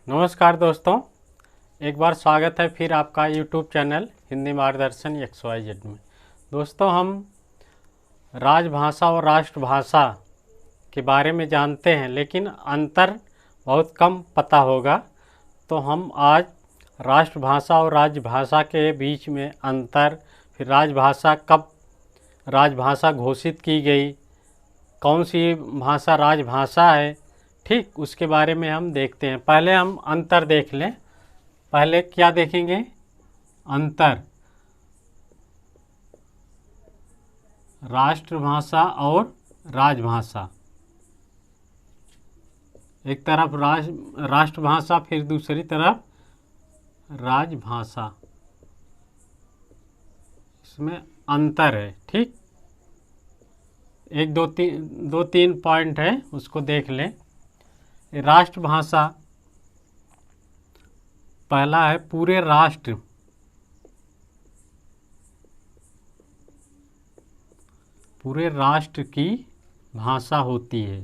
नमस्कार दोस्तों, एक बार स्वागत है फिर आपका यूट्यूब चैनल हिंदी मार्गदर्शन XYZ में। दोस्तों, हम राजभाषा और राष्ट्रभाषा के बारे में जानते हैं, लेकिन अंतर बहुत कम पता होगा। तो हम आज राष्ट्रभाषा और राजभाषा के बीच में अंतर, फिर राजभाषा कब राजभाषा घोषित की गई, कौन सी भाषा राजभाषा है, ठीक उसके बारे में हम देखते हैं। पहले हम अंतर देख लें। पहले क्या देखेंगे? अंतर राष्ट्रभाषा और राजभाषा। एक तरफ राष्ट्रभाषा, फिर दूसरी तरफ राजभाषा, इसमें अंतर है। ठीक, एक दो तीन पॉइंट है, उसको देख लें। राष्ट्रभाषा पहला है पूरे राष्ट्र की भाषा होती है।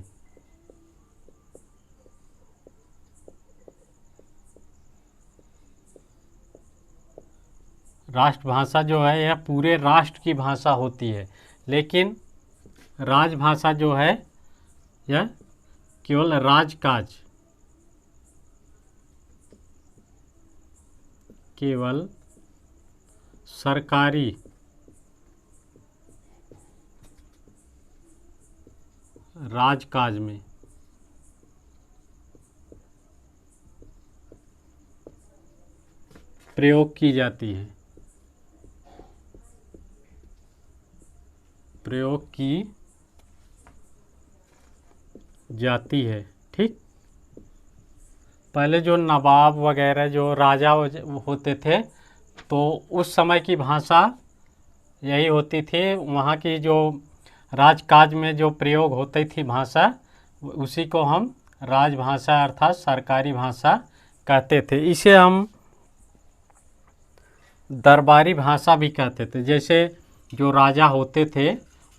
राष्ट्रभाषा जो है यह पूरे राष्ट्र की भाषा होती है, लेकिन राजभाषा जो है यह केवल राजकाज, केवल सरकारी राजकाज में प्रयोग की जाती है, प्रयोग की जाती है। ठीक, पहले जो नवाब वगैरह जो राजा होते थे, तो उस समय की भाषा यही होती थी। वहाँ की जो राजकाज में जो प्रयोग होती थी भाषा, उसी को हम राजभाषा अर्थात सरकारी भाषा कहते थे। इसे हम दरबारी भाषा भी कहते थे। जैसे जो राजा होते थे,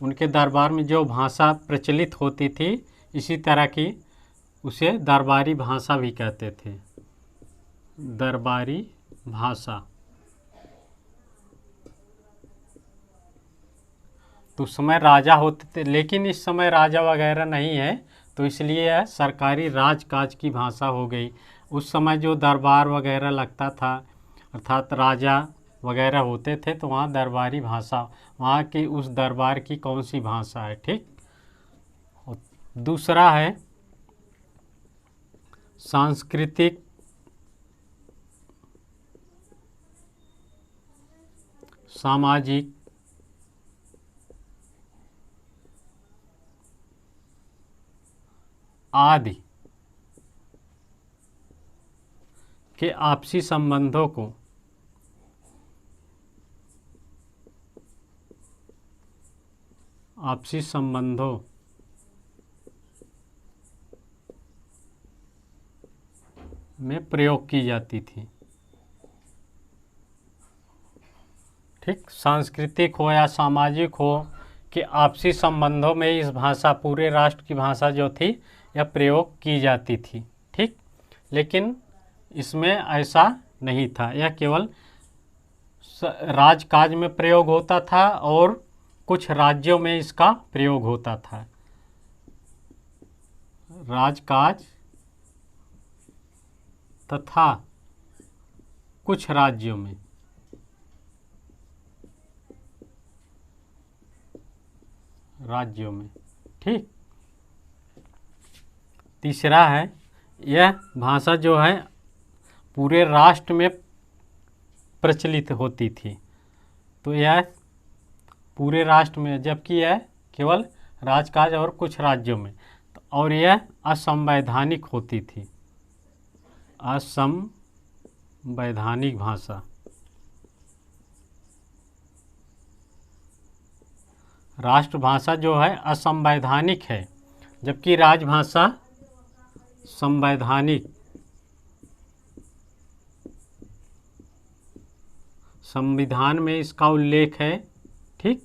उनके दरबार में जो भाषा प्रचलित होती थी, इसी तरह की उसे दरबारी भाषा भी कहते थे। दरबारी भाषा। तो उस समय राजा होते थे, लेकिन इस समय राजा वगैरह नहीं है, तो इसलिए यह सरकारी राजकाज की भाषा हो गई। उस समय जो दरबार वगैरह लगता था, अर्थात राजा वगैरह होते थे, तो वहाँ दरबारी भाषा, वहाँ की उस दरबार की कौन सी भाषा है। ठीक, दूसरा है सांस्कृतिक सामाजिक आदि के आपसी संबंधों को में प्रयोग की जाती थी। ठीक, सांस्कृतिक हो या सामाजिक हो, कि आपसी संबंधों में इस भाषा, पूरे राष्ट्र की भाषा जो थी, यह प्रयोग की जाती थी। ठीक, लेकिन इसमें ऐसा नहीं था। यह केवल राजकाज में प्रयोग होता था और कुछ राज्यों में इसका प्रयोग होता था। राजकाज तथा कुछ राज्यों में ठीक, तीसरा है यह भाषा जो है पूरे राष्ट्र में प्रचलित होती थी। तो यह पूरे राष्ट्र में, जबकि यह केवल राजकाज और कुछ राज्यों में, और यह असंवैधानिक होती थी। असंवैधानिक भाषा। राष्ट्रभाषा जो है असंवैधानिक है, जबकि राजभाषा संवैधानिक, संविधान में इसका उल्लेख है। ठीक,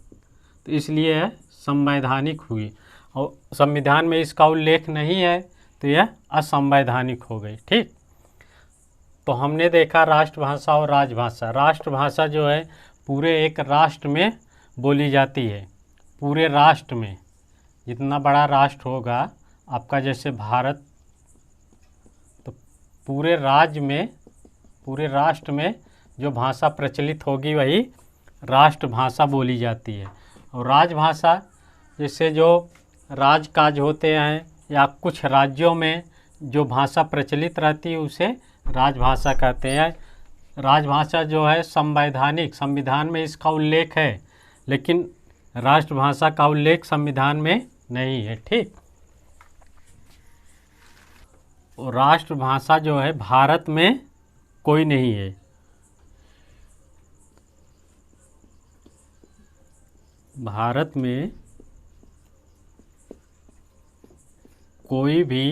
तो इसलिए यह संवैधानिक हुई, और संविधान में इसका उल्लेख नहीं है, तो यह असंवैधानिक हो गई। ठीक, तो हमने देखा राष्ट्रभाषा और राजभाषा। राष्ट्रभाषा जो है पूरे एक राष्ट्र में बोली जाती है, पूरे राष्ट्र में। जितना बड़ा राष्ट्र होगा आपका, जैसे भारत, तो पूरे राज्य में, पूरे राष्ट्र में जो भाषा प्रचलित होगी वही राष्ट्रभाषा बोली जाती है। और राजभाषा जैसे जो राजकाज होते हैं या कुछ राज्यों में जो भाषा प्रचलित रहती है उसे राजभाषा कहते हैं। राजभाषा जो है संवैधानिक, संविधान में इसका उल्लेख है, लेकिन राष्ट्रभाषा का उल्लेख संविधान में नहीं है। ठीक। और राष्ट्रभाषा जो है भारत में कोई नहीं है। भारत में कोई भी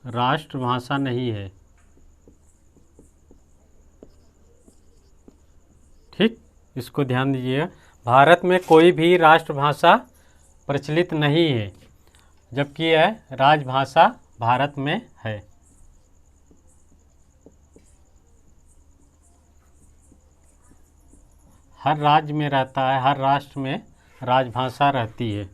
राष्ट्रभाषा नहीं है। ठीक, इसको ध्यान दीजिएगा। भारत में कोई भी राष्ट्रभाषा प्रचलित नहीं है, जबकि यह राजभाषा भारत में है। हर राज्य में रहता है, हर राष्ट्र में राजभाषा रहती है।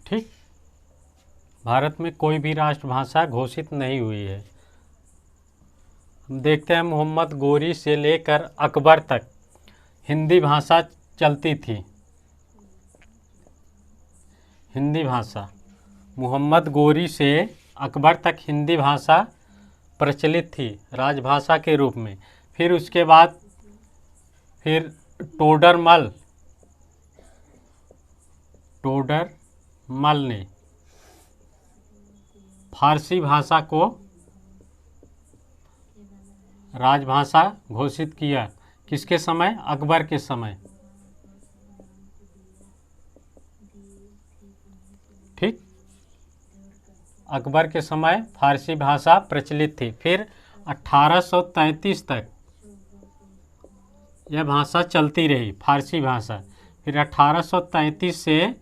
ठीक, भारत में कोई भी राष्ट्रभाषा घोषित नहीं हुई है। हम देखते हैं मोहम्मद गोरी से लेकर अकबर तक हिंदी भाषा चलती थी। हिंदी भाषा मोहम्मद गोरी से अकबर तक हिंदी भाषा प्रचलित थी राजभाषा के रूप में। फिर उसके बाद फिर टोडरमल ने फारसी भाषा को राजभाषा घोषित किया। किसके समय? अकबर के समय। ठीक, अकबर के समय फारसी भाषा प्रचलित थी। फिर 1833 तक यह भाषा चलती रही, फारसी भाषा। फिर 1833 से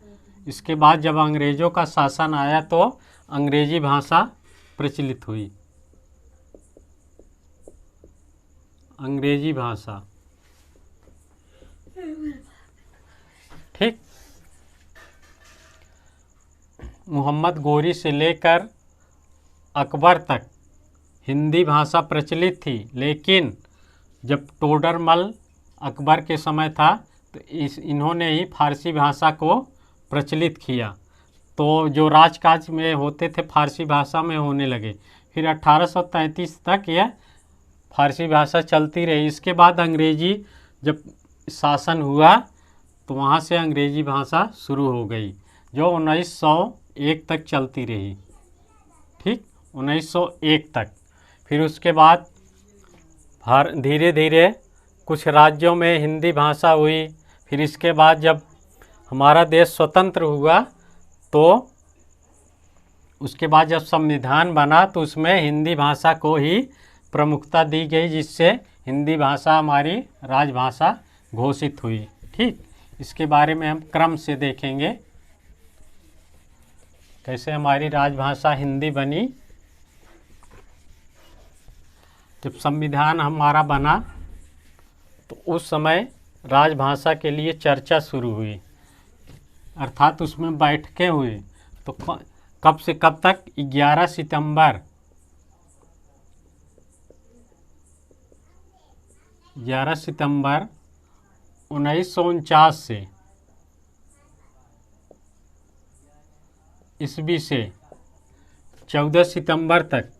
इसके बाद जब अंग्रेज़ों का शासन आया तो अंग्रेजी भाषा प्रचलित हुई। अंग्रेजी भाषा। ठीक, मोहम्मद गोरी से लेकर अकबर तक हिंदी भाषा प्रचलित थी, लेकिन जब टोडरमल अकबर के समय था तो इन्होंने ही फारसी भाषा को प्रचलित किया। तो जो राजकाज में होते थे फारसी भाषा में होने लगे। फिर 1833 तक यह फारसी भाषा चलती रही। इसके बाद अंग्रेजी जब शासन हुआ तो वहाँ से अंग्रेजी भाषा शुरू हो गई, जो 1901 तक चलती रही। ठीक, 1901 तक। फिर उसके बाद धीरे धीरे कुछ राज्यों में हिंदी भाषा हुई। फिर इसके बाद जब हमारा देश स्वतंत्र हुआ तो उसके बाद जब संविधान बना तो उसमें हिंदी भाषा को ही प्रमुखता दी गई, जिससे हिंदी भाषा हमारी राजभाषा घोषित हुई। ठीक, इसके बारे में हम क्रम से देखेंगे कैसे हमारी राजभाषा हिंदी बनी। जब संविधान हमारा बना तो उस समय राजभाषा के लिए चर्चा शुरू हुई, अर्थात उसमें बैठकें हुई। तो कब से कब तक? 11 सितंबर 1949 से ईस्वी से 14 सितंबर तक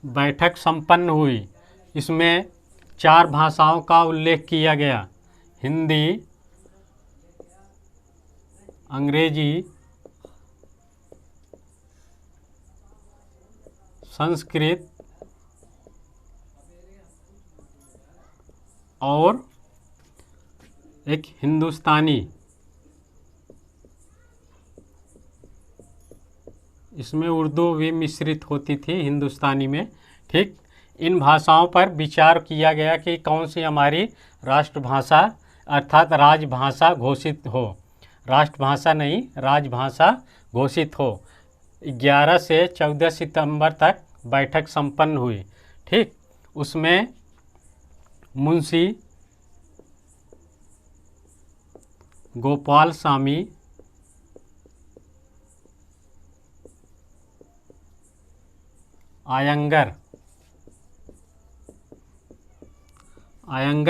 बैठक संपन्न हुई। इसमें 4 भाषाओं का उल्लेख किया गया: हिंदी, अंग्रेजी, संस्कृत और एक हिंदुस्तानी। इसमें उर्दू भी मिश्रित होती थी हिंदुस्तानी में। ठीक, इन भाषाओं पर विचार किया गया कि कौन सी हमारी राष्ट्रभाषा अर्थात राजभाषा घोषित हो। राष्ट्रभाषा नहीं, राजभाषा घोषित हो। 11 से 14 सितंबर तक बैठक संपन्न हुई। ठीक, उसमें मुंशी गोपाल स्वामी आयंगर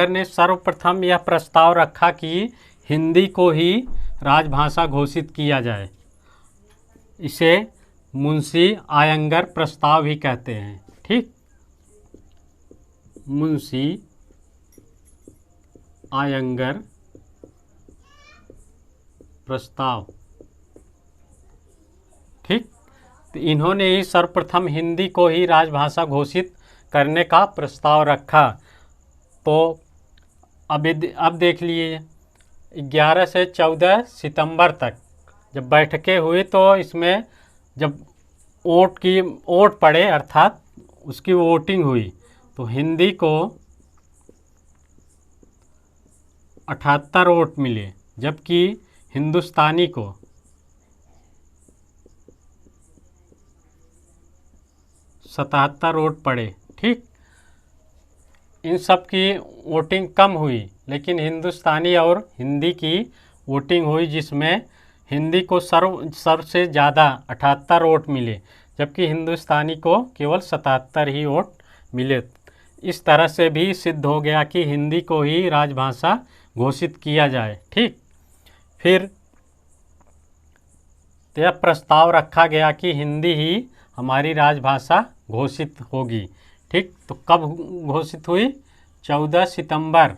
ने सर्वप्रथम यह प्रस्ताव रखा कि हिंदी को ही राजभाषा घोषित किया जाए। इसे मुंशी आयंगर प्रस्ताव भी कहते हैं। ठीक, मुंशी आयंगर प्रस्ताव। ठीक, तो इन्होंने ही सर्वप्रथम हिंदी को ही राजभाषा घोषित करने का प्रस्ताव रखा। तो अब देख लिए 11 से 14 सितंबर तक जब बैठकें हुई, तो इसमें जब वोट पड़े अर्थात उसकी वोटिंग हुई, तो हिंदी को 78 वोट मिले, जबकि हिंदुस्तानी को 77 वोट पड़े। ठीक, इन सब की वोटिंग कम हुई, लेकिन हिंदुस्तानी और हिंदी की वोटिंग हुई, जिसमें हिंदी को सबसे ज़्यादा 78 वोट मिले, जबकि हिंदुस्तानी को केवल 77 ही वोट मिले। इस तरह से भी सिद्ध हो गया कि हिंदी को ही राजभाषा घोषित किया जाए। ठीक, फिर यह प्रस्ताव रखा गया कि हिंदी ही हमारी राजभाषा घोषित होगी। ठीक, तो कब घोषित हुई? 14 सितंबर।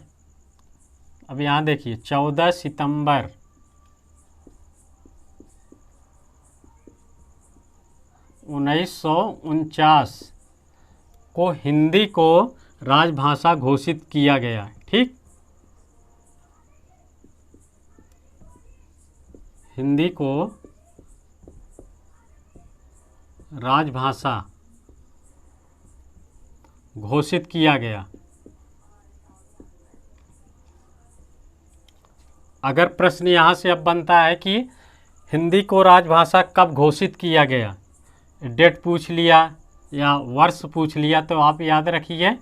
अब यहाँ देखिए 14 सितंबर 1949 को हिंदी को राजभाषा घोषित किया गया। ठीक, हिंदी को राजभाषा घोषित किया गया। अगर प्रश्न यहाँ से अब बनता है कि हिंदी को राजभाषा कब घोषित किया गया, डेट पूछ लिया या वर्ष पूछ लिया, तो आप याद रखिए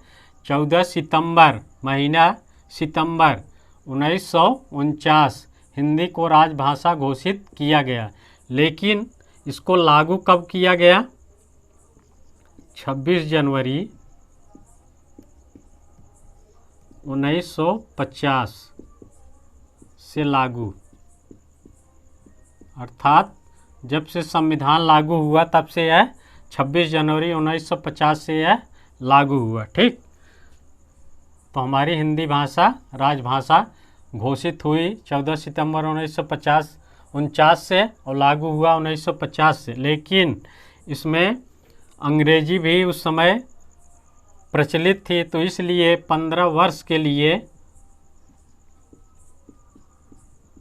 14 सितंबर, महीना सितंबर 1949 हिंदी को राजभाषा घोषित किया गया। लेकिन इसको लागू कब किया गया? 26 जनवरी 1950 से लागू, अर्थात जब से संविधान लागू हुआ तब से यह 26 जनवरी 1950 से यह लागू हुआ। ठीक, तो हमारी हिंदी भाषा राजभाषा घोषित हुई 14 सितंबर 1949 से और लागू हुआ 1950 से। लेकिन इसमें अंग्रेजी भी उस समय प्रचलित थी, तो इसलिए 15 वर्ष के लिए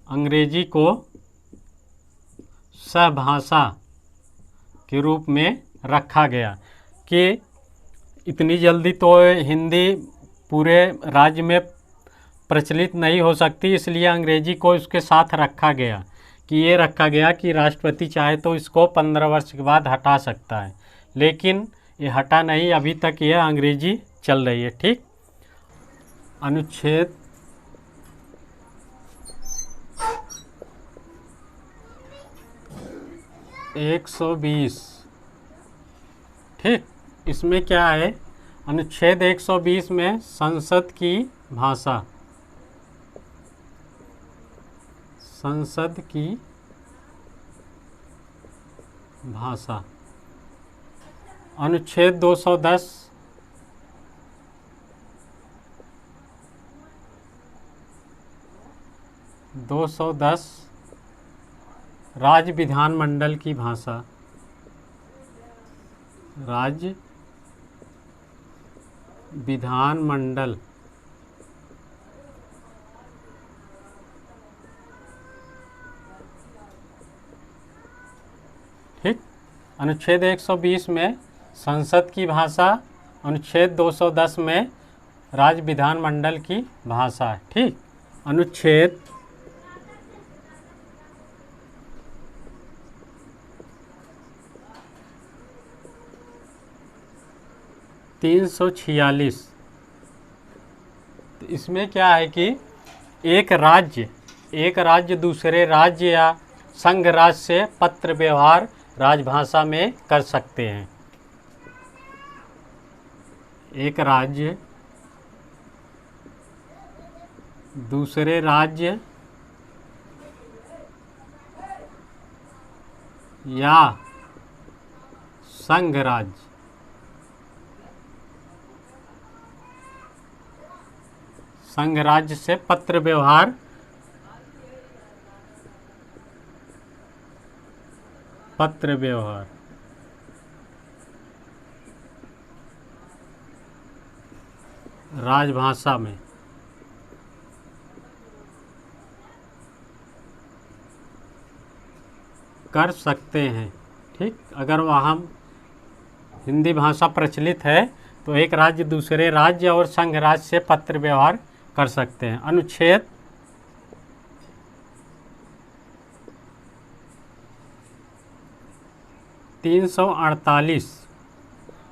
अंग्रेजी को सहभाषा के रूप में रखा गया कि इतनी जल्दी तो हिंदी पूरे राज्य में प्रचलित नहीं हो सकती, इसलिए अंग्रेजी को इसके साथ रखा गया कि ये रखा गया कि राष्ट्रपति चाहे तो इसको 15 वर्ष के बाद हटा सकता है। लेकिन ये हटा नहीं, अभी तक यह अंग्रेजी चल रही है। ठीक, अनुच्छेद 120। ठीक, इसमें क्या है? अनुच्छेद 120 में संसद की भाषा, संसद की भाषा। अनुच्छेद 210 राज्य विधानमंडल की भाषा, राज्य विधानमंडल। ठीक, अनुच्छेद 120 में संसद की भाषा, अनुच्छेद 210 में राज्य विधानमंडल की भाषा है। ठीक, अनुच्छेद 346, तो इसमें क्या है कि एक राज्य दूसरे राज्य या संघ राज्य से पत्र व्यवहार राजभाषा में कर सकते हैं। एक राज्य दूसरे राज्य या संघ राज्य से पत्र व्यवहार राजभाषा में कर सकते हैं। ठीक, अगर वहाँ हिंदी भाषा प्रचलित है तो एक राज्य दूसरे राज्य और संघ राज्य से पत्र व्यवहार कर सकते हैं। अनुच्छेद 348,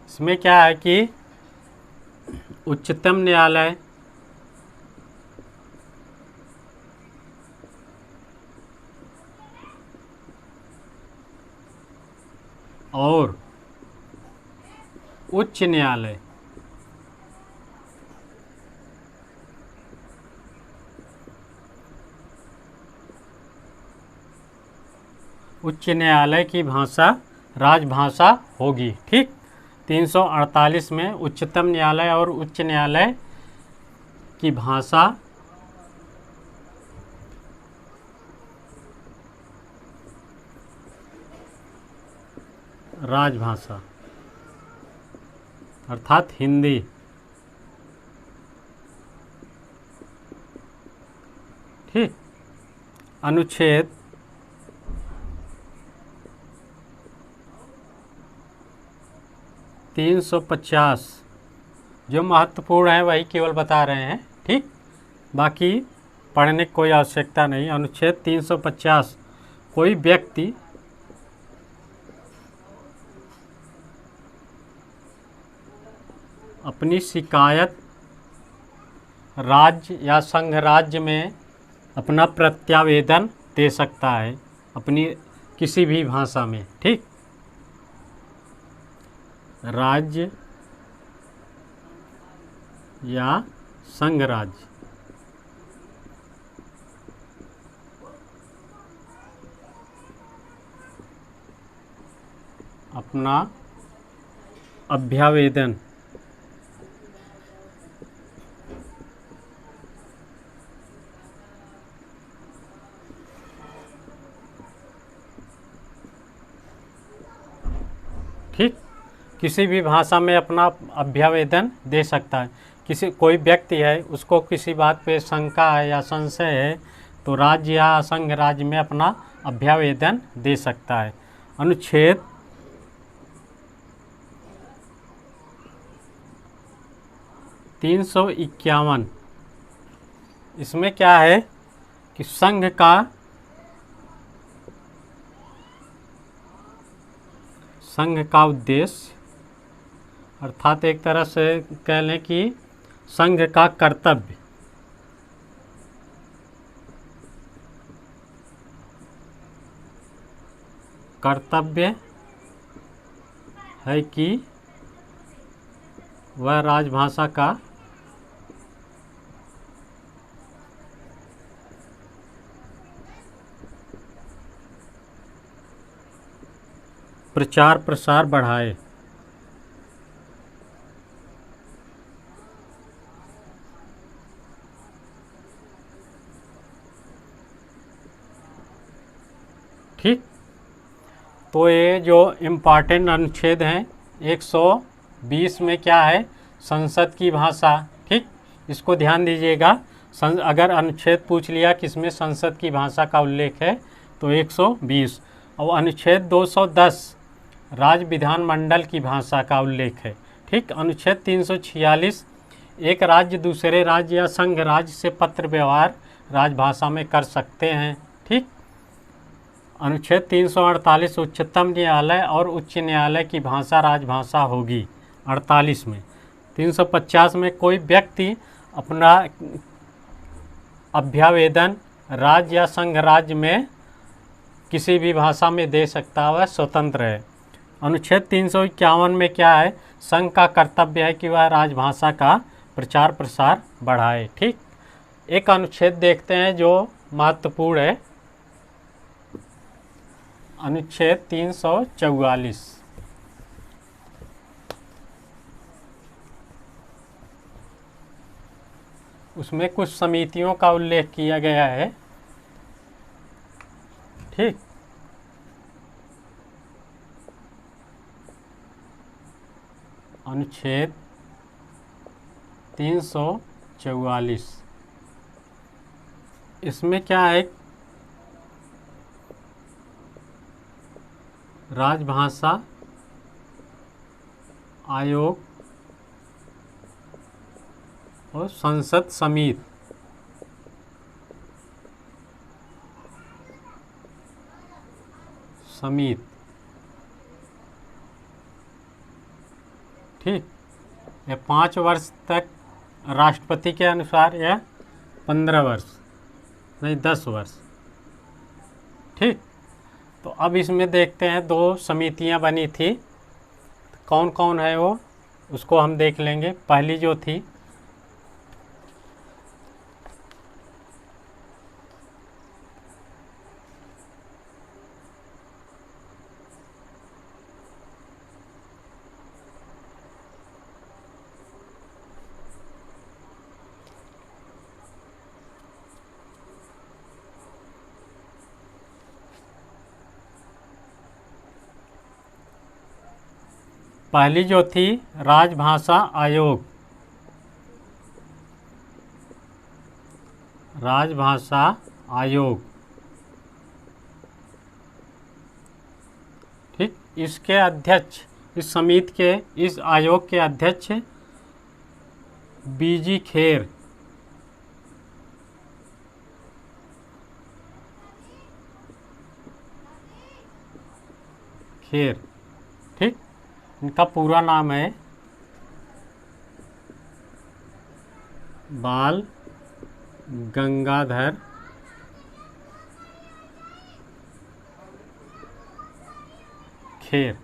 इसमें क्या है कि उच्चतम न्यायालय और उच्च न्यायालय की भाषा राजभाषा होगी। ठीक, 348 में उच्चतम न्यायालय और उच्च न्यायालय की भाषा राजभाषा अर्थात हिंदी। ठीक, अनुच्छेद 350 जो महत्वपूर्ण है वही केवल बता रहे हैं। ठीक, बाकी पढ़ने की कोई आवश्यकता नहीं। अनुच्छेद 350, कोई व्यक्ति अपनी शिकायत राज्य या संघ राज्य में अपना प्रत्यावेदन दे सकता है अपनी किसी भी भाषा में। ठीक, राज्य या संघ राज्य अपना अभ्यावेदन ठीक, किसी भी भाषा में अपना अभ्यावेदन दे सकता है। कोई व्यक्ति है, उसको किसी बात पे शंका है या संशय है तो राज्य या संघ राज्य में अपना अभ्यावेदन दे सकता है। अनुच्छेद 351, इसमें क्या है कि संघ का उद्देश्य अर्थात एक तरह से कह लें कि संघ का कर्तव्य है कि वह राजभाषा का प्रचार प्रसार बढ़ाए। ठीक, तो ये जो इम्पॉर्टेंट अनुच्छेद हैं 120 में क्या है, संसद की भाषा। ठीक, इसको ध्यान दीजिएगा। अगर अनुच्छेद पूछ लिया किसमें संसद की भाषा का उल्लेख है तो 120। और अनुच्छेद 210 राज्य विधानमंडल की भाषा का उल्लेख है। ठीक। अनुच्छेद 346 एक राज्य दूसरे राज्य या संघ राज्य से पत्र व्यवहार राजभाषा में कर सकते हैं। ठीक। अनुच्छेद 348 उच्चतम न्यायालय और उच्च न्यायालय की भाषा राजभाषा होगी। 48 में 350 में कोई व्यक्ति अपना अभ्यावेदन राज्य या संघ राज्य में किसी भी भाषा में दे सकता है, वह स्वतंत्र है। अनुच्छेद 351 में क्या है? संघ का कर्तव्य है कि वह राजभाषा का प्रचार प्रसार बढ़ाए। ठीक। एक अनुच्छेद देखते हैं जो महत्वपूर्ण है, अनुच्छेद 344। उसमें कुछ समितियों का उल्लेख किया गया है। ठीक। अनुच्छेद 344 इसमें क्या है? राजभाषा आयोग और संसद समिति ठीक। यह 5 वर्ष तक राष्ट्रपति के अनुसार या 15 वर्ष नहीं 10 वर्ष। ठीक। तो अब इसमें देखते हैं 2 समितियां बनी थी, कौन कौन है वो उसको हम देख लेंगे। पहली जो थी राजभाषा आयोग। राजभाषा आयोग। ठीक। इसके अध्यक्ष, इस समिति के, इस आयोग के अध्यक्ष बीजी खेर। ठीक। इनका पूरा नाम है बाल गंगाधर खेर।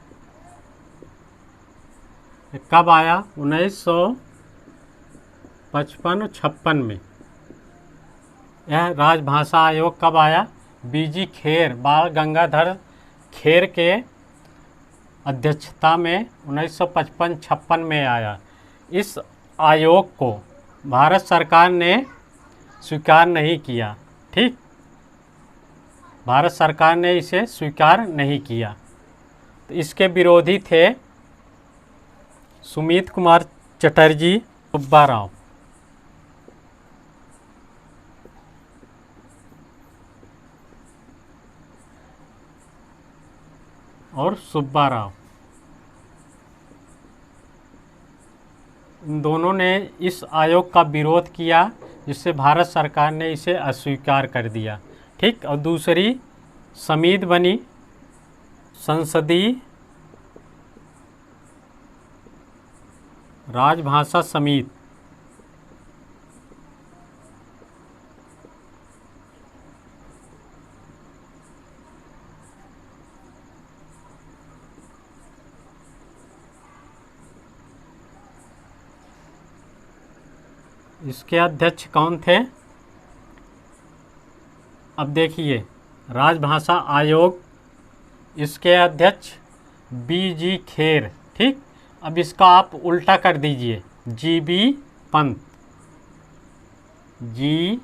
कब आया? 1955-56 में। यह राजभाषा आयोग कब आया? बीजी खेर, बाल गंगाधर खेर के अध्यक्षता में 1955-56 में आया। इस आयोग को भारत सरकार ने स्वीकार नहीं किया। ठीक। भारत सरकार ने इसे स्वीकार नहीं किया। तो इसके विरोधी थे सुमित कुमार चटर्जी, सुब्बाराव और सुब्बाराव। इन दोनों ने इस आयोग का विरोध किया, जिससे भारत सरकार ने इसे अस्वीकार कर दिया। ठीक। और दूसरी समिति बनी संसदीय राजभाषा समिति। इसके अध्यक्ष कौन थे? अब देखिए, राजभाषा आयोग, इसके अध्यक्ष बीजी खेर। ठीक। अब इसका आप उल्टा कर दीजिए, जीबी पंत। जी.वी.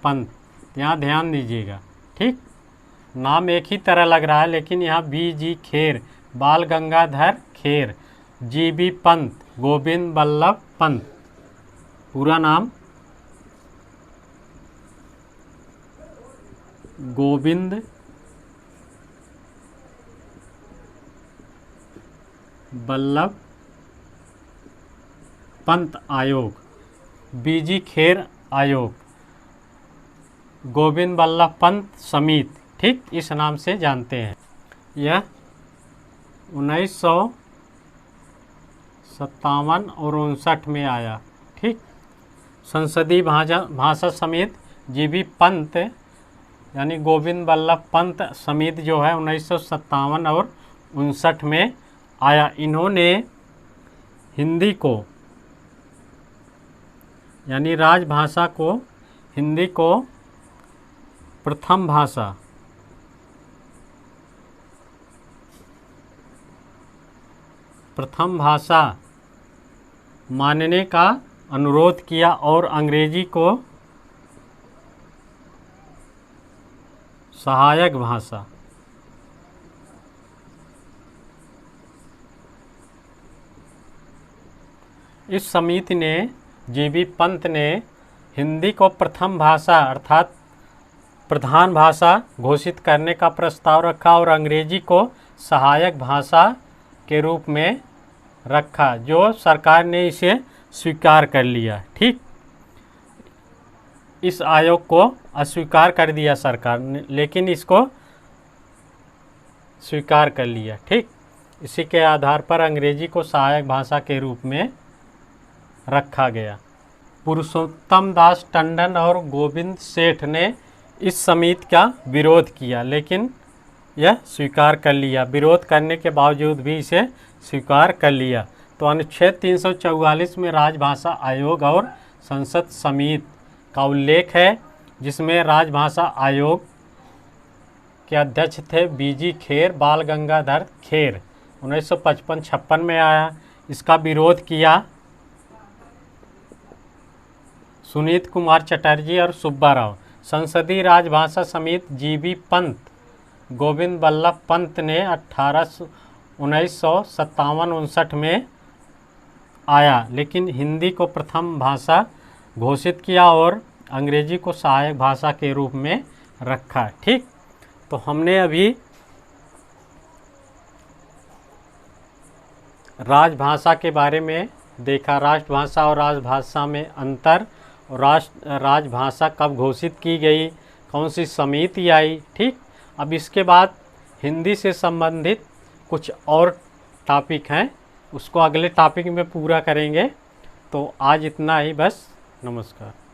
पंत, यहाँ ध्यान दीजिएगा। ठीक। नाम एक ही तरह लग रहा है, लेकिन यहाँ बीजी खेर, बाल गंगाधर खेर, जीबी पंत, गोविंद बल्लभ पंत। पूरा नाम गोविंद वल्लभ पंत आयोग, बीजी खेर आयोग, गोविंद वल्लभ पंत समिति, ठीक, इस नाम से जानते हैं। यह 1957 और 59 में आया, ठीक। संसदीय भाषा समिति जीबी पंत यानी गोविंद वल्लभ पंत समिति जो है 1957 और 59 में आया। इन्होंने हिंदी को यानी राजभाषा को, हिंदी को प्रथम भाषा मानने का अनुरोध किया और अंग्रेजी को सहायक भाषा। इस समिति ने, जीबी पंत ने हिंदी को प्रथम भाषा अर्थात प्रधान भाषा घोषित करने का प्रस्ताव रखा और अंग्रेजी को सहायक भाषा के रूप में रखा, जो सरकार ने इसे स्वीकार कर लिया, ठीक। इस आयोग को अस्वीकार कर दिया सरकार ने, लेकिन इसको स्वीकार कर लिया, ठीक। इसी के आधार पर अंग्रेजी को सहायक भाषा के रूप में रखा गया। पुरुषोत्तम दास टंडन और गोविंद सेठ ने इस समिति का विरोध किया, लेकिन यह स्वीकार कर लिया। विरोध करने के बावजूद भी इसे स्वीकार कर लिया। तो अनुच्छेद 344 में राजभाषा आयोग और संसद समिति का उल्लेख है, जिसमें राजभाषा आयोग के अध्यक्ष थे बीजी खेर, बाल गंगाधर खेर। 1955-56 में आया। इसका विरोध किया सुनीत कुमार चटर्जी और सुब्बा राव। संसदीय राजभाषा समिति जीबी पंत, गोविंद वल्लभ पंत ने 1957-59 में आया, लेकिन हिंदी को प्रथम भाषा घोषित किया और अंग्रेजी को सहायक भाषा के रूप में रखा, ठीक। तो हमने अभी राजभाषा के बारे में देखा, राष्ट्रभाषा और राजभाषा में अंतर, और राजभाषा कब घोषित की गई, कौन सी समिति आई, ठीक। अब इसके बाद हिंदी से संबंधित कुछ और टॉपिक हैं, उसको अगले टॉपिक में पूरा करेंगे। तो आज इतना ही बस। नमस्कार।